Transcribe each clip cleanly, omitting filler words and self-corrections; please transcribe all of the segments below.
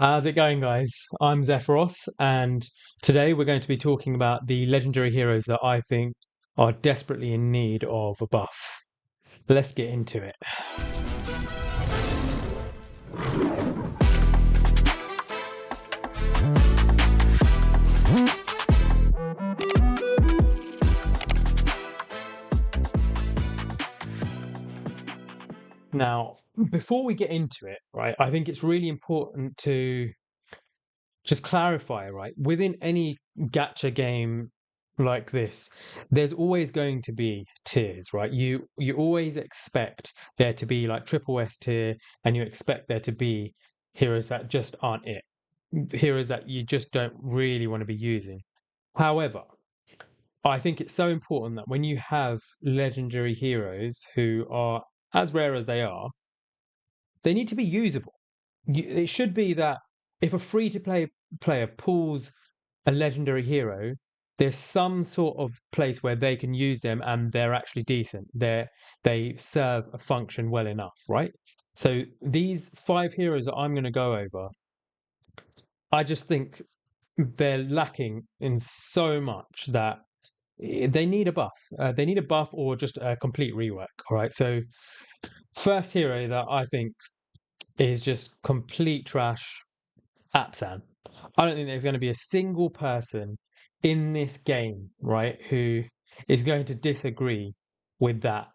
How's it going, guys? I'm Zephyros, and today we're going to be talking about the legendary heroes that I think are desperately in need of a buff. Let's get into it. Now, before we get into it, right, I think it's really important to just clarify, right, within any gacha game like this, there's always going to be tiers, right? You always expect there to be like triple S tier, and you expect there to be heroes that just aren't it, heroes that you just don't really want to be using. However, I think it's so important that when you have legendary heroes who are as rare as they are, they need to be usable. It should be that if a free to play player pulls a legendary hero, there's some sort of place where they can use them and they're actually decent. They serve a function well enough, right? So these five heroes that I'm going to go over, I just think they're lacking in so much that they need a buff. They need a buff or just a complete rework. All right. So first hero that I think is just complete trash, Apsan. I don't think there's going to be a single person in this game, right, who is going to disagree with that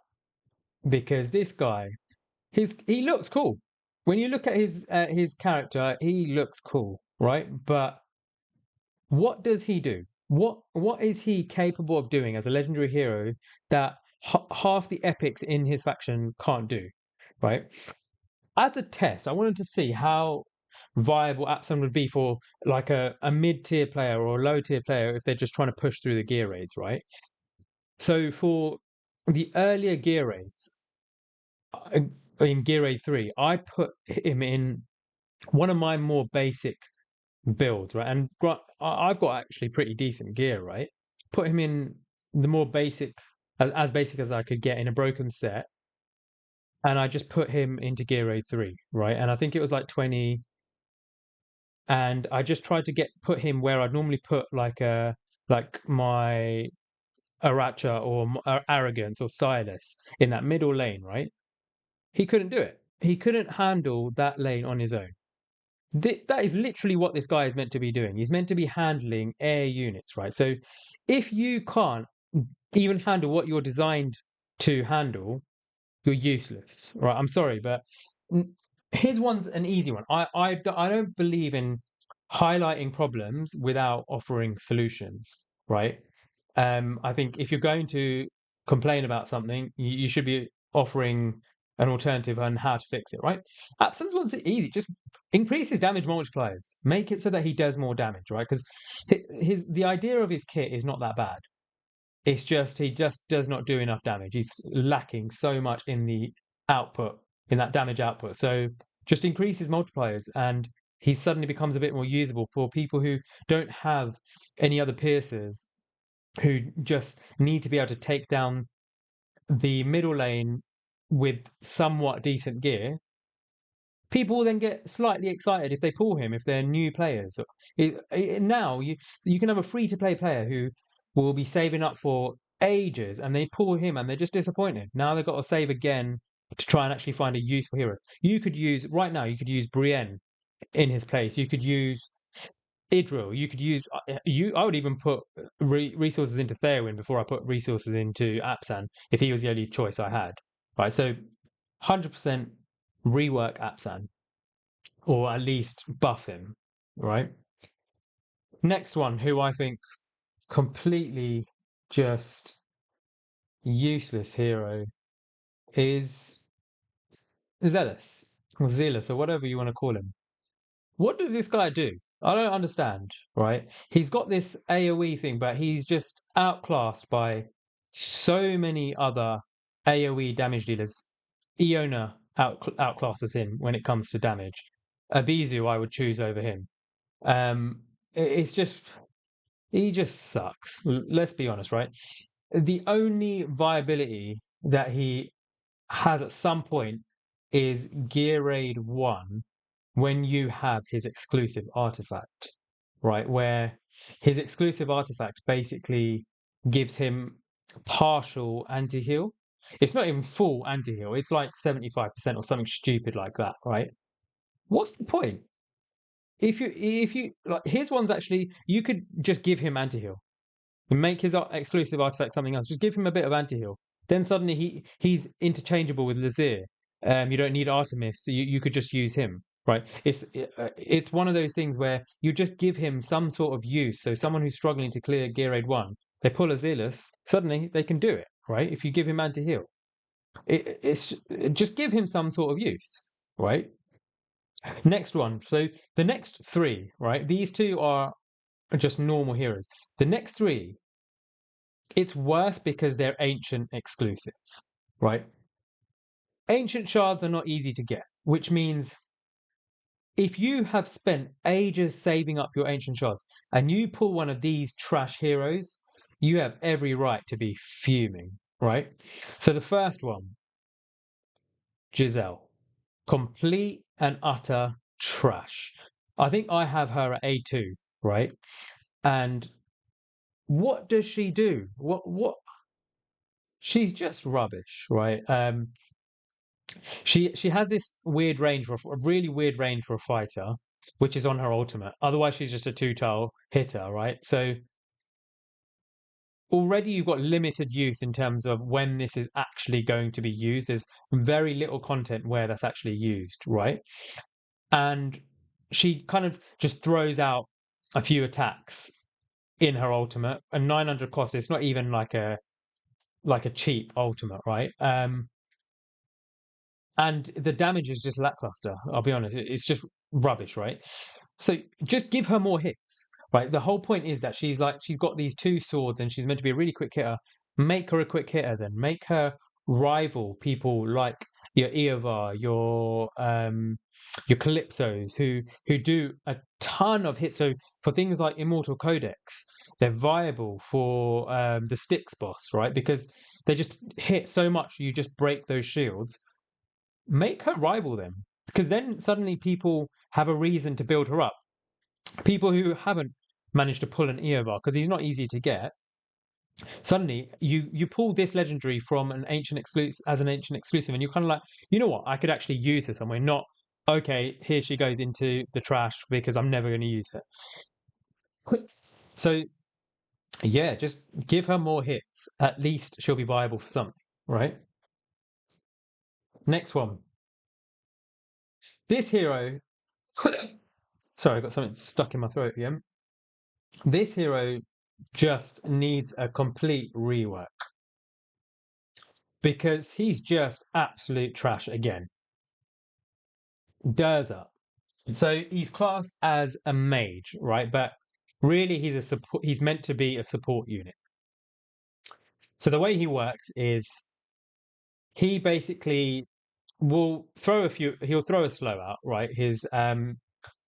because this guy, he looks cool. When you look at his character, he looks cool, right? But what does he do? What is he capable of doing as a legendary hero that half the epics in his faction can't do, right? As a test, I wanted to see how viable Apsan would be for like a mid-tier player or a low-tier player if they're just trying to push through the gear raids, right? So for the earlier gear raids, uh, in Gear Raid 3, I put him in one of my more basic builds, right? And I've got actually pretty decent gear, right? Put him in the more basic, as basic as I could get in a broken set, and I just put him into Gear Raid 3, right? And I think it was like 20, and I just tried to get put him where I'd normally put like my Aracha or Arrogance or Silas in that middle lane, right? He couldn't do it. He couldn't handle that lane on his own. That is literally what this guy is meant to be doing. He's meant to be handling air units, right? So if you can't even handle what you're designed to handle, you're useless, right? I'm sorry, but his one's an easy one. I don't believe in highlighting problems without offering solutions, right? I think if you're going to complain about something, you should be offering an alternative on how to fix it, right? Absence one's easy. Just increase his damage multipliers. Make it so that he does more damage, right? Because the idea of his kit is not that bad. It's just he just does not do enough damage. He's lacking so much in the output, in that damage output. So just increase his multipliers, and he suddenly becomes a bit more usable for people who don't have any other piercers, who just need to be able to take down the middle lane with somewhat decent gear. People will then get slightly excited if they pull him if they're new players. Now you can have a free to play player who will be saving up for ages, and they pull him and they're just disappointed. Now they've got to save again to try and actually find a useful hero. You could use right now. You could use Brienne in his place. You could use Idril. You could use you. I would even put resources into Fairwind before I put resources into Apsan if he was the only choice I had. Right, so 100% rework Apsan, or at least buff him, right? Next one, who I think completely just useless hero, is Zelus, or Zelus, or whatever you want to call him. What does this guy do? I don't understand, right? He's got this AoE thing, but he's just outclassed by so many other AoE damage dealers. Iona outclasses him when it comes to damage. Abizu, I would choose over him. It's just he just sucks. Let's be honest, right? The only viability that he has at some point is Gear Raid 1, when you have his exclusive artifact, right? Where his exclusive artifact basically gives him partial anti-heal. It's not even full anti-heal. It's like 75% or something stupid like that, right? What's the point? If you like his one's actually you could just give him anti-heal and make his exclusive artifact something else. Just give him a bit of anti-heal. Then suddenly he's interchangeable with Lazir. You don't need Artemis, so you could just use him, right? It's one of those things where you just give him some sort of use. So someone who's struggling to clear Gear Aid 1, they pull a Zelus, suddenly they can do it, right? If you give him anti-heal. It's just give him some sort of use, right? Next one. So the next three, right? These two are just normal heroes. The next three, it's worse because they're ancient exclusives, right? Ancient shards are not easy to get, which means if you have spent ages saving up your ancient shards and you pull one of these trash heroes, you have every right to be fuming, right? So the first one, Gisele, complete and utter trash. I think I have her at A2, right? And what does she do? What she's just rubbish, right? She has this weird range for a really weird range for a fighter, which is on her ultimate. Otherwise, she's just a two-tile hitter, right? So already you've got limited use in terms of when this is actually going to be used. There's very little content where that's actually used, right? And she kind of just throws out a few attacks in her ultimate, a 900 cost. It's not even like a cheap ultimate, right? And the damage is just lackluster. I'll be honest, it's just rubbish, right? So just give her more hits, right? The whole point is that she's got these two swords and she's meant to be a really quick hitter. Make her a quick hitter, then make her rival people like your Eovar, your Calypsos, who do a ton of hits. So for things like Immortal Codex, they're viable for the Styx boss, right? Because they just hit so much, you just break those shields. Make her rival them, because then suddenly people have a reason to build her up. People who haven't managed to pull an Eovar because he's not easy to get. Suddenly, you pull this legendary from an ancient exclusive as an ancient exclusive, and you're kind of like, you know what? I could actually use her somewhere. Not okay. Here she goes into the trash because I'm never going to use her. So yeah, just give her more hits. At least she'll be viable for something, right? Next one. This hero. Sorry, I got something stuck in my throat again. This hero just needs a complete rework because he's just absolute trash again. Durza. So he's classed as a mage, right? But really, he's a support. He's meant to be a support unit. So the way he works is he basically will throw a few. He'll throw a slow out, right? His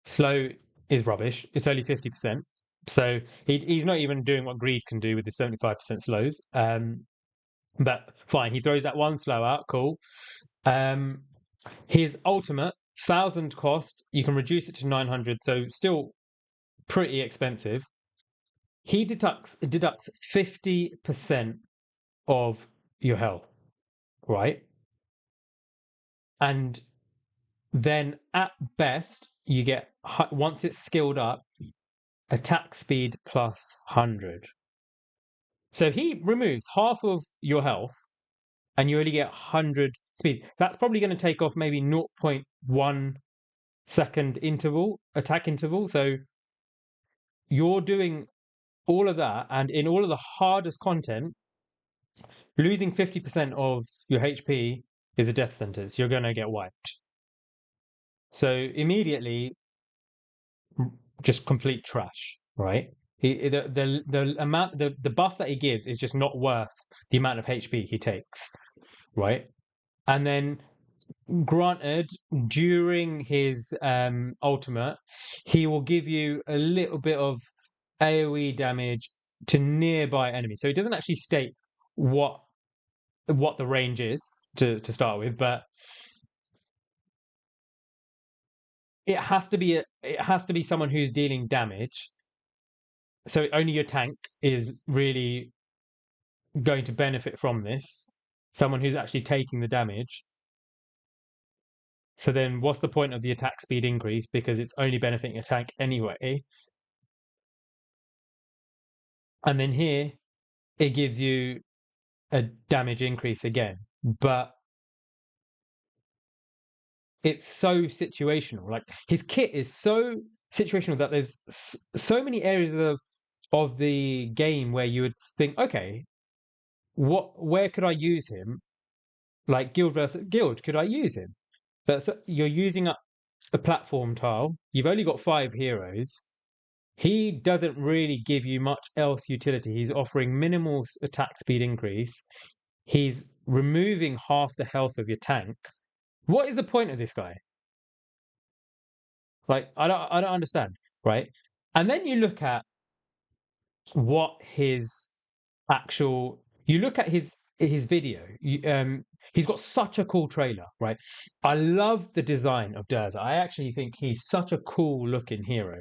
slow is rubbish. It's only 50%. So he's not even doing what Greed can do with his 75% slows. But fine, he throws that one slow out. Cool. Um, his ultimate 1,000 cost. You can reduce it to 900, so still pretty expensive. He deducts 50% of your health, right? And then at best you get once it's skilled up, attack speed plus 100. So he removes half of your health and you only get 100 speed. That's probably going to take off maybe 0.1 second attack interval. So you're doing all of that, and in all of the hardest content, losing 50% of your HP is a death sentence. You're going to get wiped. So immediately, just complete trash, right? The amount the buff that he gives is just not worth the amount of HP he takes, right? And then granted, during his ultimate, he will give you a little bit of AoE damage to nearby enemies. So he doesn't actually state what the range is to start with, but it has to be someone who's dealing damage. So only your tank is really going to benefit from this. Someone who's actually taking the damage. So then what's the point of the attack speed increase? Because it's only benefiting a tank anyway. And then here it gives you a damage increase again. But it's so situational. Like his kit is so situational that there's so many areas of the game where you would think, okay, where could I use him? Like guild versus guild, could I use him? But you're using up a platform tile. You've only got 5 heroes. He doesn't really give you much else utility. He's offering minimal attack speed increase. He's removing half the health of your tank. What is the point of this guy? Like, I don't understand, right? And then you look at what his actual, you look at his video. He's got such a cool trailer, right? I love the design of Durza. I actually think he's such a cool looking hero,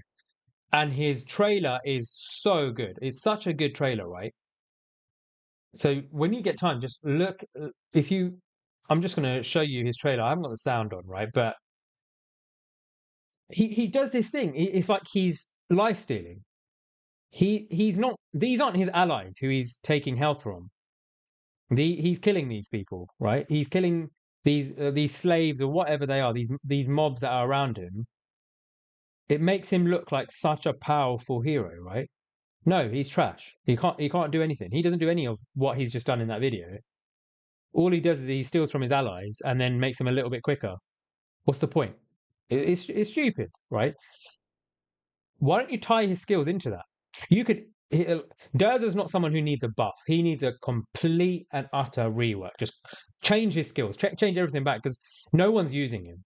and his trailer is so good. It's such a good trailer, right? So when you get time, just look. If you, I'm just going to show you his trailer. I haven't got the sound on, right? But he does this thing. It's like he's life stealing. He's not. These aren't his allies who he's taking health from. He's killing these people, right? He's killing these slaves or whatever they are. These mobs that are around him. It makes him look like such a powerful hero, right? No, he's trash. He can't do anything. He doesn't do any of what he's just done in that video. All he does is he steals from his allies and then makes them a little bit quicker. What's the point? It's stupid, right? Why don't you tie his skills into that? You could. Durza's not someone who needs a buff. He needs a complete and utter rework. Just change his skills, change everything back because no one's using him.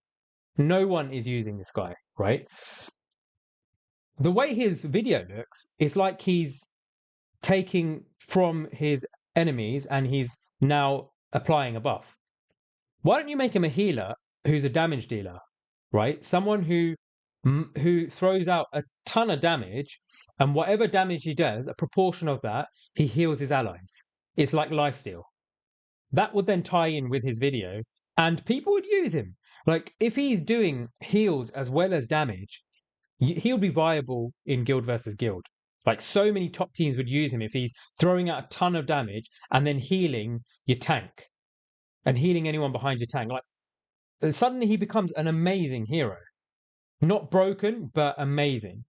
No one is using this guy, right? The way his video looks, it's like he's taking from his enemies and he's now applying a buff. Why don't you make him a healer who's a damage dealer, right? Someone who throws out a ton of damage, and whatever damage he does, a proportion of that, he heals his allies. It's like lifesteal. That would then tie in with his video, and people would use him. Like if he's doing heals as well as damage, he'll be viable in guild versus guild. Like so many top teams would use him if he's throwing out a ton of damage and then healing your tank and healing anyone behind your tank. Like suddenly he becomes an amazing hero. Not broken, but amazing,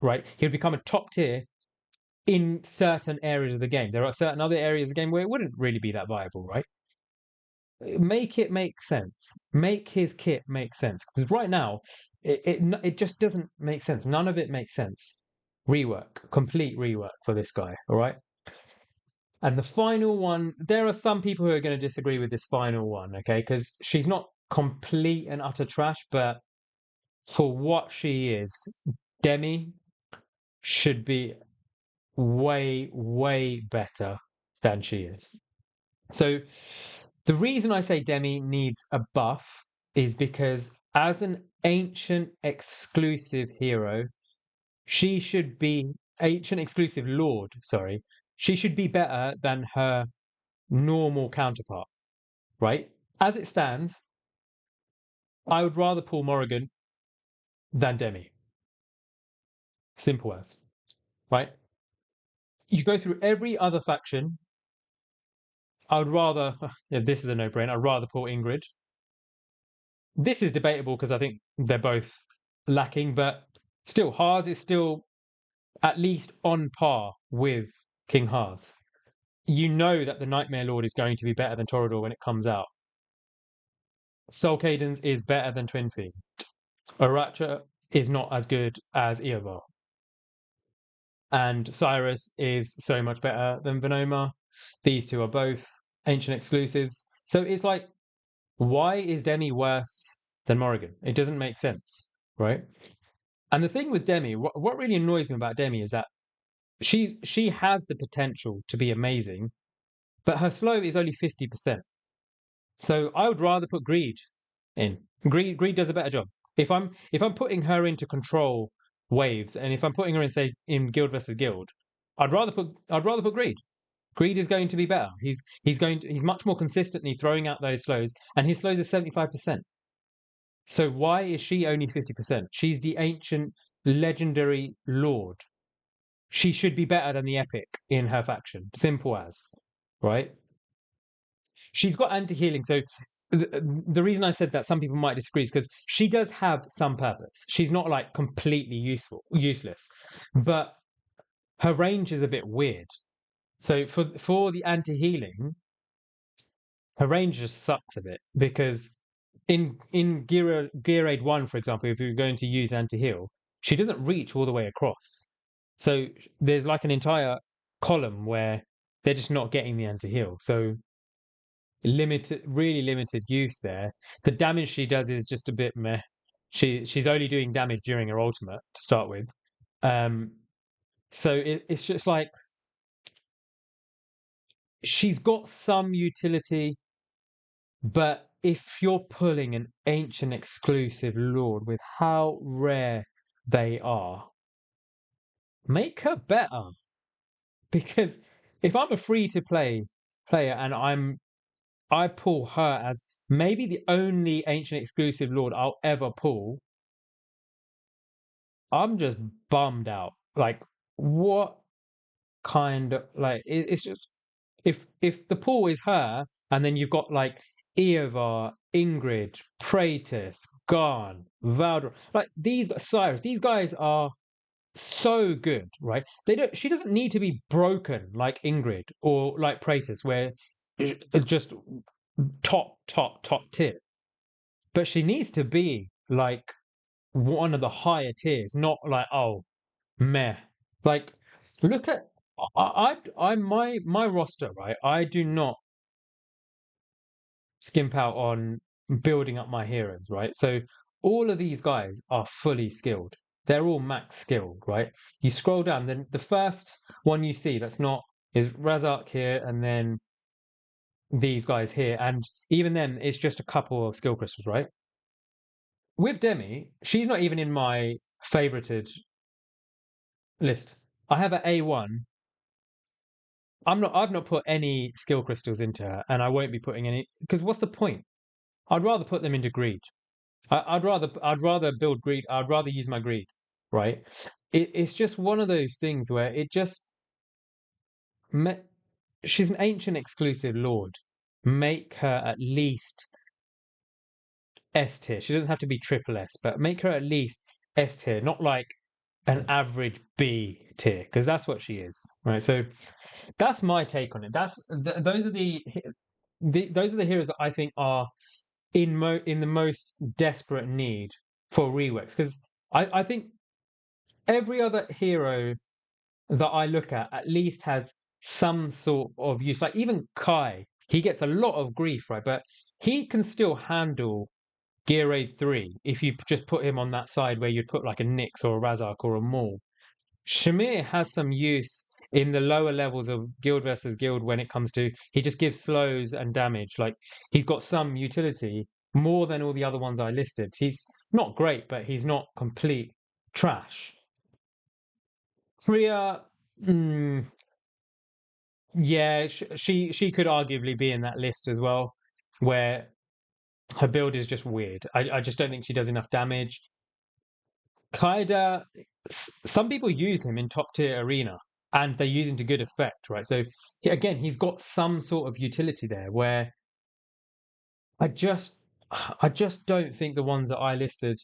right? He'll become a top tier in certain areas of the game. There are certain other areas of the game where it wouldn't really be that viable, right? Make it make sense. Make his kit make sense. Because right now, it just doesn't make sense. None of it makes sense. Rework, complete rework for this guy, all right? And the final one, there are some people who are going to disagree with this final one, okay? Because she's not complete and utter trash, but for what she is, Demi should be way, way better than she is. So the reason I say Demi needs a buff is because as an ancient exclusive hero, she should be ancient exclusive lord, sorry. She should be better than her normal counterpart, right? As it stands, I would rather pull Morrigan than Demi. Simple as, right? You go through every other faction. I would rather, yeah, this is a no-brainer. I'd rather pull Ingrid. This is debatable because I think they're both lacking, but still, Haas is still at least on par with King Haas. You know that the Nightmare Lord is going to be better than Torador when it comes out. Soul Cadence is better than Twin Fiend. Aracha is not as good as Eobard. And Cyrus is so much better than Venoma. These two are both ancient exclusives. So it's like, why is Demi worse than Morrigan? It doesn't make sense, right? And the thing with Demi, what really annoys me about Demi is that she has the potential to be amazing, but her slow is only 50%. So I would rather put Greed in. Greed does a better job. if I'm putting her into control waves, and if I'm putting her in, say, in guild versus guild, I'd rather put greed. Greed is going to be better. He's much more consistently throwing out those slows, and his slows are 75%. So why is she only 50%? She's the ancient legendary lord. She should be better than the epic in her faction. Simple as, right? She's got anti-healing. So the reason I said that some people might disagree is because she does have some purpose. She's not like completely useless, but her range is a bit weird. So for the anti-healing, her range just sucks a bit because in Gear Aid 1, for example, if you're going to use anti-heal, she doesn't reach all the way across. So there's like an entire column where they're just not getting the anti-heal. So limited, really limited use there. The damage she does is just a bit meh. She's only doing damage during her ultimate to start with. Um, so it's just like she's got some utility, but if you're pulling an ancient exclusive lord with how rare they are, make her better. Because if I'm a free to play player and I pull her as maybe the only ancient exclusive lord I'll ever pull, I'm just bummed out. Like, what kind of like it's just if the pool is her, and then you've got like Eovar, Ingrid, Praetus, Garn, Valdor, like these Cyrus, these guys are so good, right? They don't. She doesn't need to be broken like Ingrid or like Praetus, where it's just top tier. But she needs to be like one of the higher tiers, not like, oh, meh. Like, look at my roster, right? I do not skimp out on building up my heroes, right? So all of these guys are fully skilled. They're all max skilled, right? You scroll down, then the first one you see that's not is Razak here, and then these guys here, and even then it's just a couple of skill crystals, right? With Demi, she's not even in my favorited list. I have an A1. I've not put any skill crystals into her, and I won't be putting any because what's the point? I'd rather put them into greed. I'd rather build greed. I'd rather use my greed, right? It's just one of those things where it just me- she's an ancient exclusive lord. Make her at least S tier. She doesn't have to be triple S, but make her at least S tier, not like an average B tier, because that's what she is, right? So that's my take on it. Those are those are the heroes that I think are in the most desperate need for reworks, because I think every other hero that I look at least has some sort of use. Like even Kai, he gets a lot of grief, right? But he can still handle Gear Aid 3 if you just put him on that side where you'd put like a Nyx or a Razak or a Maul. Shamir has some use in the lower levels of guild versus guild when it comes to he just gives slows and damage. Like he's got some utility more than all the other ones I listed. He's not great, but he's not complete trash. Priya, mm, yeah, she could arguably be in that list as well, where her build is just weird. I just don't think she does enough damage. Kaida, some people use him in top tier arena and they use him to good effect, right? So again, he's got some sort of utility there where I just I just don't think the ones that I listed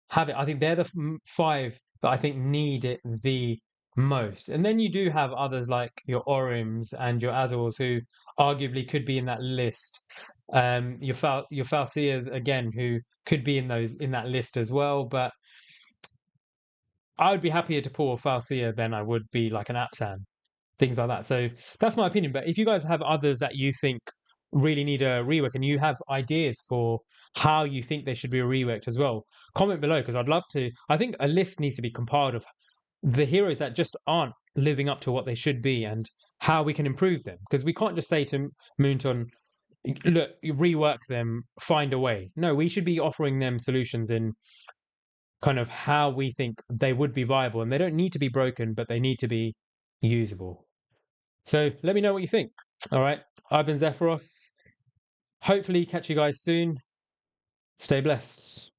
have it. I think they're the five that I think need it the most. And then you do have others like your Orims and your Azors who arguably could be in that list. Your Falseas again who could be in that list as well, but I would be happier to pull a Falsia than I would be like an Apsan, things like that. So that's my opinion. But if you guys have others that you think really need a rework and you have ideas for how you think they should be reworked as well, comment below because I'd love to. I think a list needs to be compiled of the heroes that just aren't living up to what they should be and how we can improve them. Because we can't just say to Moonton, look, you rework them, find a way. No, we should be offering them solutions in kind of how we think they would be viable, and they don't need to be broken, but they need to be usable. So let me know what you think. All right, I've been Zephyros. Hopefully, catch you guys soon. Stay blessed.